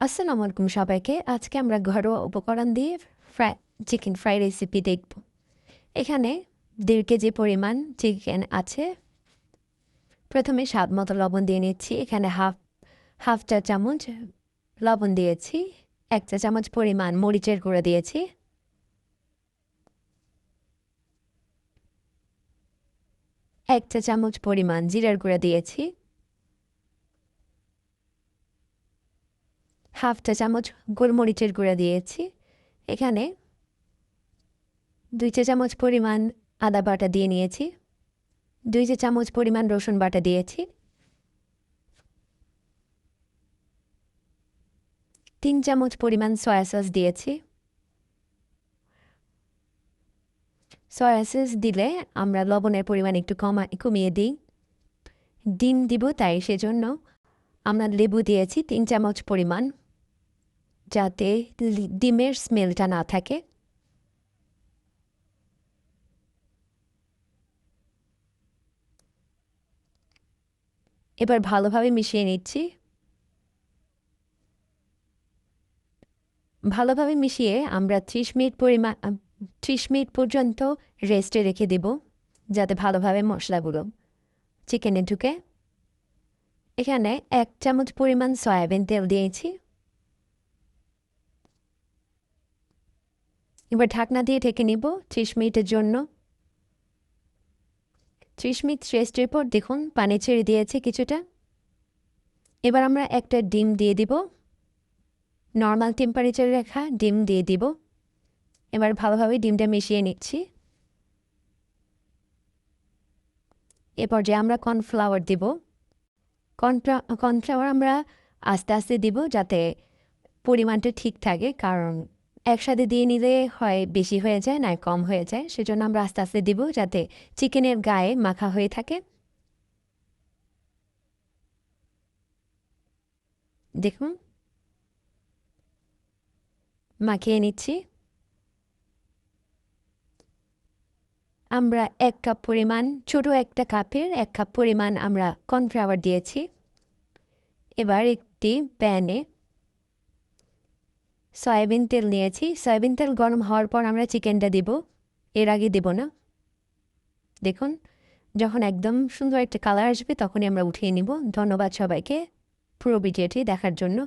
আসসালামু আলাইকুম সবাইকে। আজকে আমরা ঘরোয়া উপকরণ দিয়ে চিকেন ফ্রাই রেসিপি দেখব। এখানে 1.5 কেজি পরিমাণ চিকেন আছে। প্রথমে স্বাদ মতো লবণ দিয়ে নিচ্ছি। এখানে হাফ চা চামচ লবণ দিয়েছি। 1 চা চামচ পরিমাণ মরিচের গুঁড়ো দিয়েছি। এক চা চামচ পরিমাণ জিরার গুঁড়ো দিয়েছি। হাফ চা চামচ গোলমরিচের গুঁড়ো দিয়েছি। এখানে 2 চা চামচ পরিমাণ আদা বাটা দিয়ে নিয়েছি। 2 চা চামচ পরিমাণ রসুন বাটা দিয়েছি। 3 চামচ পরিমাণ সয়া সস দিয়েছি। সয়া সস দিলে আমরা লবণের পরিমাণ একটু কমিয়ে দিই। ডিম দিব, তাই সেজন্য আমরা লেবু দিয়েছি 3 চামচ পরিমাণ, যাতে ডিমের স্মেলটা না থাকে। এবার ভালোভাবে মিশিয়ে নিচ্ছি। ভালোভাবে মিশিয়ে আমরা 30 মিনিট পর্যন্ত রেস্টে রেখে দেব, যাতে ভালোভাবে মশলাগুলো চিকেনে ঢুকে। এখানে 1 চামচ পরিমাণ সয়াবিন তেল দিয়েছি। এবার ঢাকনা দিয়ে ঢেকে নিব 30 মিনিটের জন্য। 30 মিনিট রেস্টের পর দেখুন পানি ছেড়ে দিয়েছে কিছুটা। এবার আমরা একটা ডিম দিয়ে দিব। নর্মাল টেম্পারেচারে রাখা ডিম দিয়ে দিব। এবার ভালোভাবে ডিমটা মিশিয়ে নিচ্ছি। এ পর্যায়ে আমরা কর্নফ্লাওয়ার দিব। কর্নফ্লাওয়ার আমরা আস্তে আস্তে দিব, যাতে পরিমাণটা ঠিক থাকে, কারণ একসাথে দিয়ে নিলে হয় বেশি হয়ে যায়, না কম হয়ে যায়। সেজন্য আমরা আস্তে আস্তে দিব, যাতে চিকেনের গায়ে মাখা হয়ে থাকে। দেখুন মাখিয়ে নিচ্ছি। আমরা 1 কাপ পরিমাণ, ছোট একটা কাপের 1 কাপ পরিমাণ আমরা কর্নফ্লাওয়ার দিয়েছি। এবার একটি প্যানে সয়াবিন তেল নিয়েছি। সয়াবিন তেল গরম হওয়ার পর আমরা চিকেনটা দিব, এর আগে দেব না। দেখুন যখন একদম সুন্দর একটা কালার আসবে তখনই আমরা উঠিয়ে নিব। ধন্যবাদ সবাইকে পুরো ভিডিওটি দেখার জন্য।